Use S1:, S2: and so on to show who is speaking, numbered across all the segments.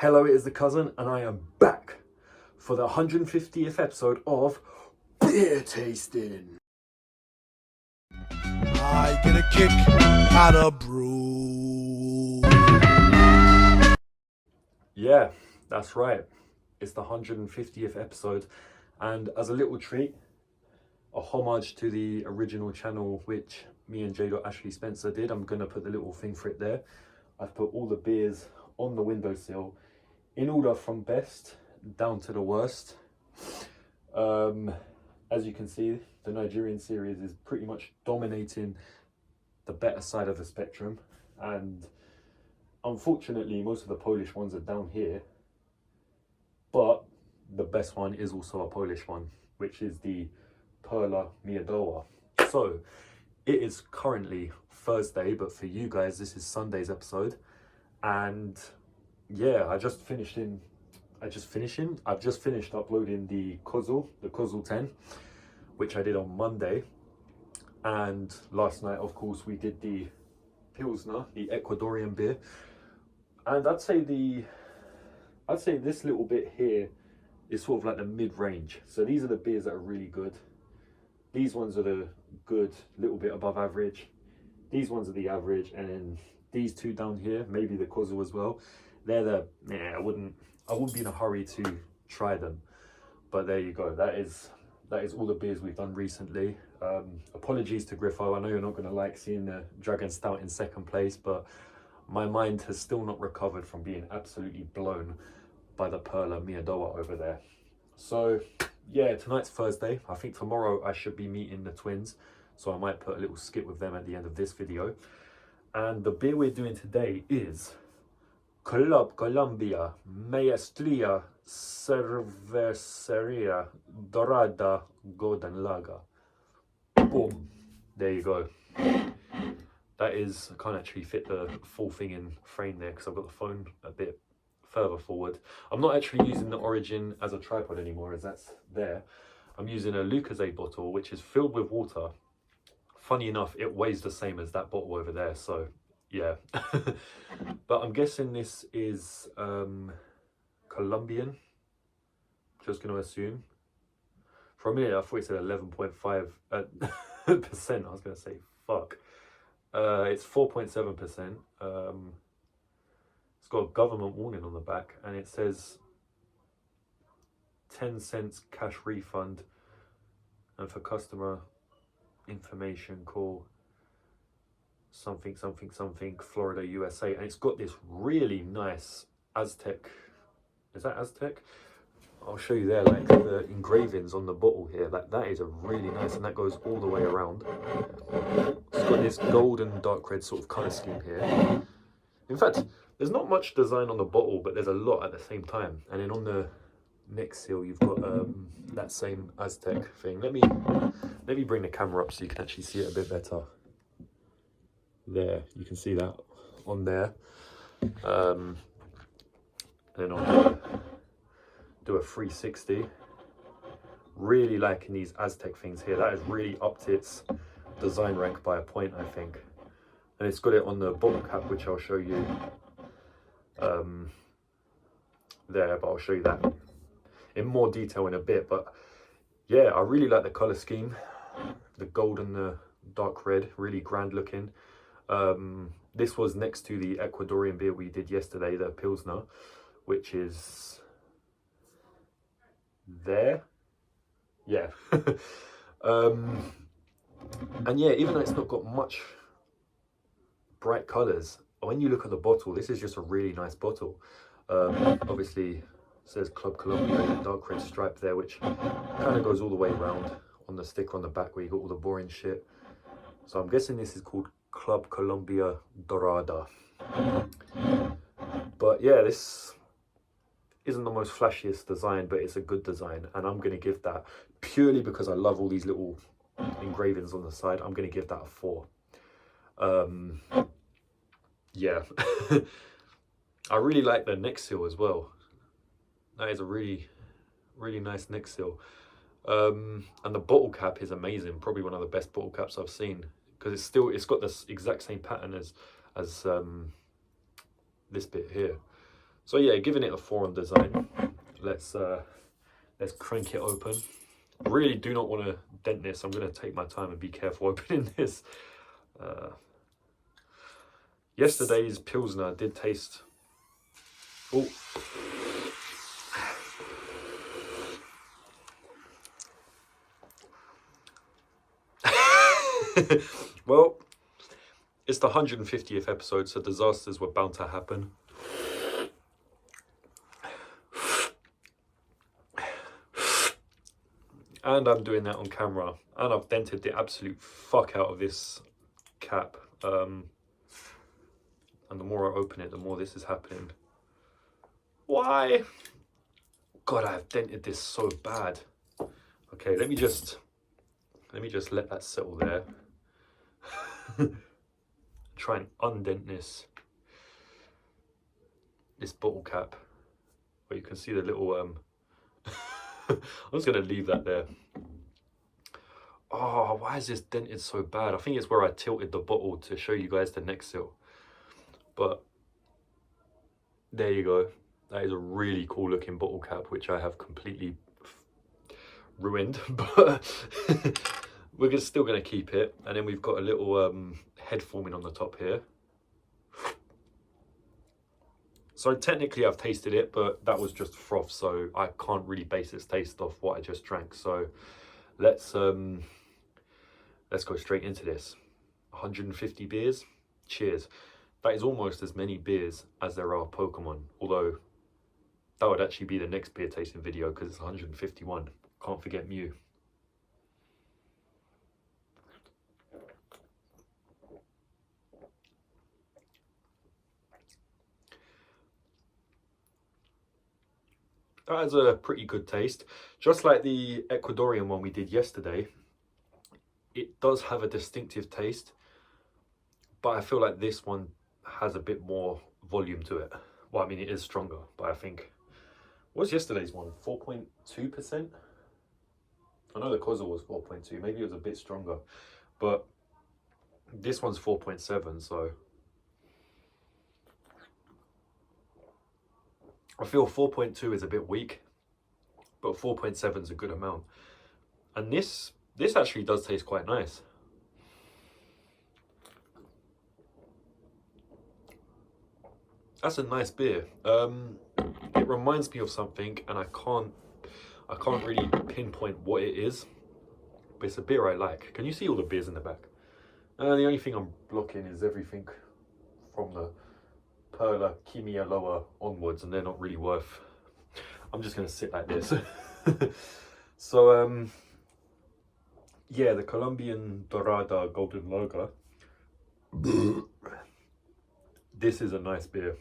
S1: Hello, it is the cousin, and I am back for the 150th episode of Beer Tasting.
S2: I get a kick out of brew.
S1: Yeah, that's right. It's the 150th episode, and as a little treat, a homage to the original channel which me and J. Ashley Spencer did, I'm going to put the little thing for it there. I've put all the beers on the windowsill in order from best down to the worst. As you can see, the Nigerian series is pretty much dominating the better side of the spectrum, and unfortunately most of the Polish ones are down here, but the best one is also a Polish one, which is the Perla Miodowa. So it is currently Thursday, but for you guys this is Sunday's episode, and yeah, I've just finished uploading the Kozul 10, which I did on Monday. And last night, of course, we did the Pilsner, the Ecuadorian beer. And I'd say this little bit here is sort of like the mid-range. So these are the beers that are really good. These ones are the good, little bit above average. These ones are the average, and then these two down here, maybe the Kozul as well. They're the, I wouldn't be in a hurry to try them, but there you go. That is all the beers we've done recently. Apologies to Griffo, I know you're not going to like seeing the Dragon Stout in second place, but my mind has still not recovered from being absolutely blown by the Perla Miodowa over there. So yeah, tonight's Thursday. I think tomorrow I should be meeting the twins, so I might put a little skit with them at the end of this video. And the beer we're doing today is Colombia Maestria Cerveceria Dorada Golden Lager. Boom, there you go. That is, I can't actually fit the full thing in frame there because I've got the phone a bit further forward. I'm not actually using the Origin as a tripod anymore, as that's there. I'm using a Lucozade bottle which is filled with water. Funny enough, it weighs the same as that bottle over there, so yeah. But I'm guessing this is Colombian, just going to assume. For a minute I thought it said 11.5%. I was going to say fuck. It's 4.7%. It's got a government warning on the back, and it says 10 cents cash refund, and for customer information call something Florida, USA. And it's got this really nice Aztec, is that Aztec? I'll show you there, like the engravings on the bottle here, that is a really nice, and that goes all the way around. It's got this gold and dark red sort of colour scheme here. In fact, there's not much design on the bottle, but there's a lot at the same time. And then on the next seal you've got that same Aztec thing. Let me bring the camera up so you can actually see it a bit better. There, you can see that on there. And then I'll do a 360. Really liking these Aztec things here. That has really upped its design rank by a point, I think. And it's got it on the bottle cap, which I'll show you there, but I'll show you that in more detail in a bit. But yeah, I really like the color scheme, the gold and the dark red, really grand looking. This was next to the Ecuadorian beer we did yesterday, the Pilsner, which is there. Yeah. And yeah, even though it's not got much bright colors, when you look at the bottle, this is just a really nice bottle. Obviously says Club Colombia in a dark red stripe there, which kind of goes all the way around on the sticker on the back where you got all the boring shit. So I'm guessing this is called Club Colombia Dorada. But yeah, this isn't the most flashiest design, but it's a good design, and I'm going to give that, purely because I love all these little engravings on the side, I'm going to give that a 4. Yeah. I really like the neck seal as well. That is a really nice neck seal. And the bottle cap is amazing, probably one of the best bottle caps I've seen, because it's got this exact same pattern as this bit here. So yeah, giving it a 4 on design. Let's crank it open. Really do not want to dent this. I'm going to take my time and be careful opening this. Yesterday's Pilsner did taste... Oh. Well, it's the 150th episode, so disasters were bound to happen. And I'm doing that on camera. And I've dented the absolute fuck out of this cap. And the more I open it, the more this is happening. Why? God, I've dented this so bad. Okay, let me just let that settle there. Try and undent this bottle cap. Where you can see the little I'm just gonna leave that there. Oh, why is this dented so bad? I think it's where I tilted the bottle to show you guys the neck seal. But there you go. That is a really cool looking bottle cap, which I have completely ruined. But we're still gonna keep it. And then we've got a little head forming on the top here. So technically I've tasted it, but that was just froth, so I can't really base its taste off what I just drank. So let's go straight into this. 150 beers. Cheers. That is almost as many beers as there are Pokemon, although that would actually be the next beer tasting video because it's 151. Can't forget Mew. That has a pretty good taste. Just like the Ecuadorian one we did yesterday, it does have a distinctive taste, but I feel like this one has a bit more volume to it. Well, I mean, it is stronger, but I think... What was yesterday's one? 4.2%? I know the Kozel was 4.2. Maybe it was a bit stronger, but this one's 4.7, so... I feel 4.2 is a bit weak, but 4.7 is a good amount. And this actually does taste quite nice. That's a nice beer. It reminds me of something, and I can't really pinpoint what it is, but it's a beer I like. Can you see all the beers in the back? The only thing I'm blocking is everything from the Perla, Kimia Lower onwards, and they're not really worth... I'm just going to sit like this. So, yeah, the Colombian Dorada Golden Lager. This is a nice beer.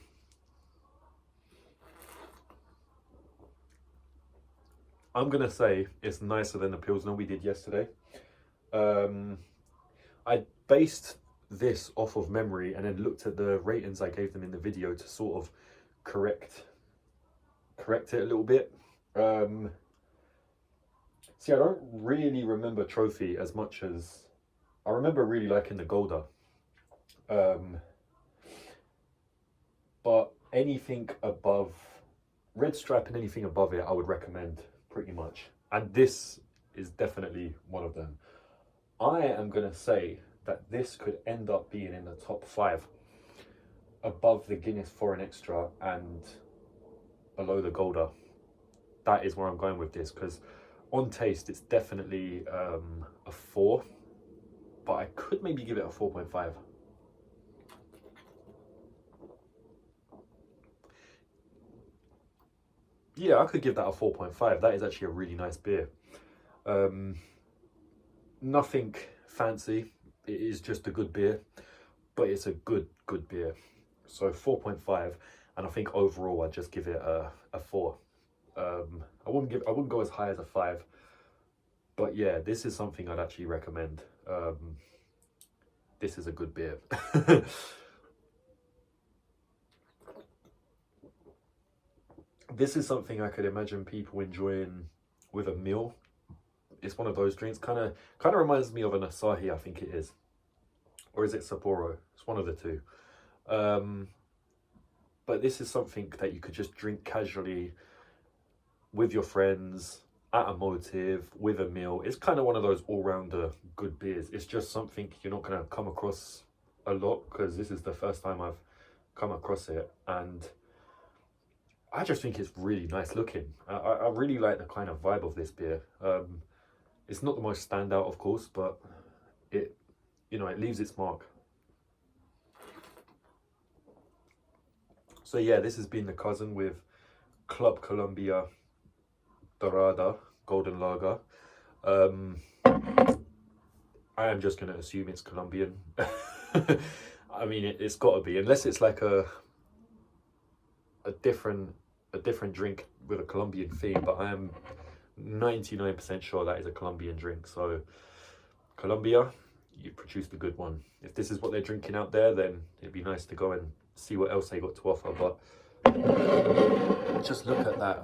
S1: I'm going to say it's nicer than the Pilsner we did yesterday. I based this off of memory and then looked at the ratings I gave them in the video to sort of correct it a little bit. See, I don't really remember Trophy as much as I remember really liking the Golda. But anything above Red Stripe and anything above it I would recommend pretty much, and this is definitely one of them. I am going to say that this could end up being in the top 5, above the Guinness Foreign Extra and below the Golda. That is where I'm going with this, because on taste it's definitely a 4, but I could maybe give it a 4.5. Yeah, I could give that a 4.5. That is actually a really nice beer. Nothing fancy. It is just a good beer, but it's a good beer. So 4.5, and I think overall I'd just give it a 4. I wouldn't go as high as a 5, but yeah, this is something I'd actually recommend. This is a good beer. This is something I could imagine people enjoying with a meal. It's one of those drinks, kind of reminds me of an Asahi, I think it is. Or is it Sapporo? It's one of the two. but this is something that you could just drink casually with your friends, at a motive, with a meal. It's kind of one of those all-rounder good beers. It's just something you're not going to come across a lot, because this is the first time I've come across it, and I just think it's really nice looking. I really like the kind of vibe of this beer. It's not the most standout, of course, but it, you know, it leaves its mark. So yeah, this has been the cousin with Club Colombia Dorada Golden Lager. I am just going to assume it's Colombian. I mean, it's got to be, unless it's like a different drink with a Colombian theme. But I am 99% sure that is a Colombian drink. So Colombia, you produced a good one. If this is what they're drinking out there, then it'd be nice to go and see what else they got to offer. But just look at that.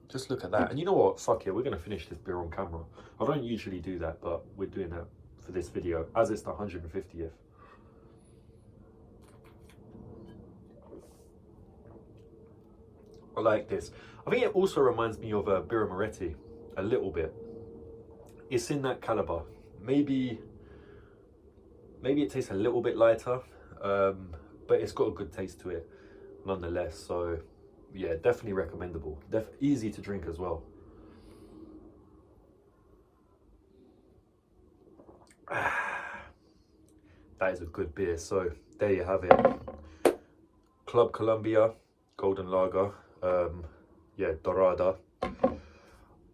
S1: Just look at that. And you know what? Fuck it. We're going to finish this beer on camera. I don't usually do that, but we're doing that for this video, as it's the 150th. I like this. I think it also reminds me of Birra Moretti a little bit. It's in that caliber. Maybe it tastes a little bit lighter, but it's got a good taste to it nonetheless. So yeah, definitely recommendable. Easy to drink as well. That is a good beer. So there you have it. Club Colombia Golden Lager. Yeah, Dorada.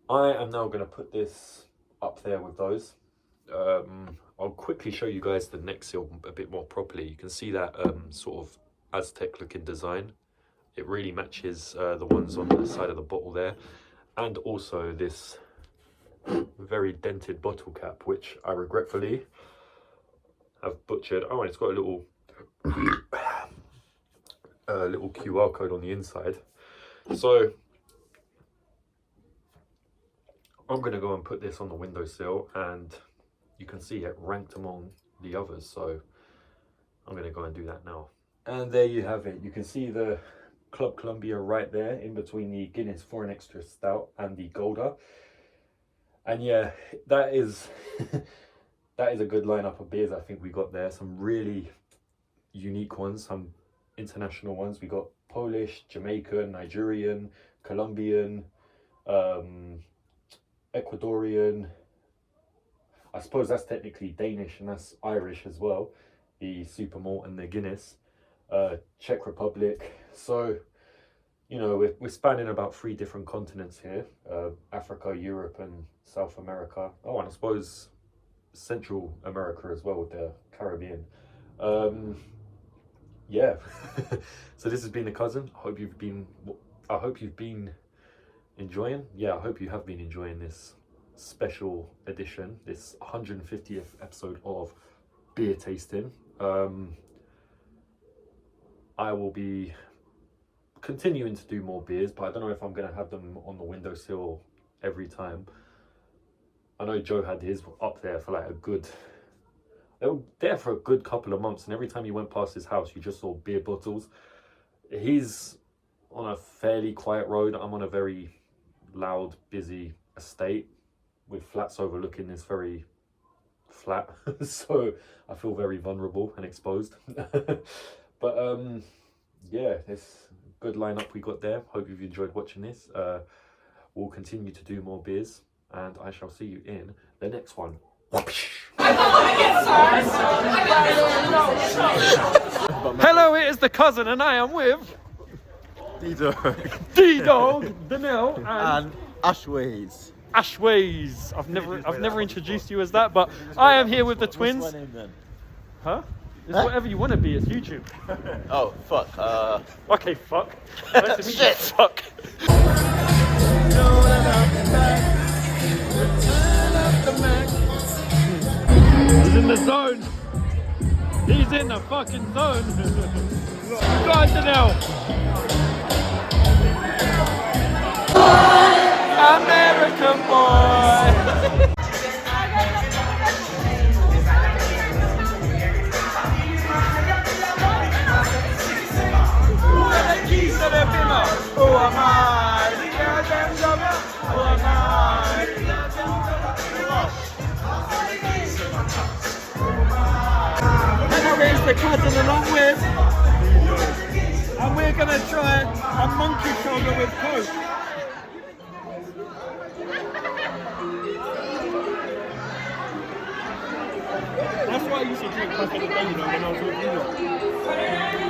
S1: I am now going to put this up there with those. I'll quickly show you guys the neck seal a bit more properly. You can see that sort of Aztec looking design. It really matches the ones on the side of the bottle there, and also this very dented bottle cap, which I regretfully have butchered. Oh, and it's got a little little QR code on the inside. So I'm going to go and put this on the windowsill, and you can see it ranked among the others. So I'm going to go and do that now. And there you have it. You can see the Club Colombia right there in between the Guinness Foreign Extra Stout and the Golda. And yeah, that is that is a good lineup of beers I think we got there. Some really unique ones, some international ones. We got Polish, Jamaican, Nigerian, Colombian, Ecuadorian. I suppose that's technically Danish, and that's Irish as well. The Super Malt and the Guinness. Czech Republic. So, you know, we're spanning about 3 different continents here. Africa, Europe and South America. Oh, and I suppose Central America as well with the Caribbean. Yeah. So this has been the cousin. I hope you've been enjoying. Yeah, I hope you have been enjoying this special edition, this 150th episode of Beer Tasting. I will be continuing to do more beers, but I don't know if I'm going to have them on the windowsill every time. I know Joe had his up there for like they were there for a good couple of months, and every time you went past his house, you just saw beer bottles. He's on a fairly quiet road. I'm on a very loud, busy estate with flats overlooking this very flat. So I feel very vulnerable and exposed. But yeah, it's a good lineup we got there. Hope you've enjoyed watching this. We'll continue to do more beers, and I shall see you in the next one. Hello, it is the cousin, and I am with D-Dog, Danelle,
S3: and Ashways.
S1: Ashways. I've never introduced you as that, but I am here with the twins.
S3: What's my name then?
S1: Huh? It's whatever you want to be. It's YouTube.
S3: Oh fuck.
S1: Okay, fuck. Nice to meet you. Fuck. He's in the zone. He's in the fucking zone. Go on, Danelle. American boy.
S3: Who am I? Who am I? And I raised the cousin along with, and we're gonna try a monkey shoulder with Coke. That's why I used to drink back in the day, you know, when I was with you.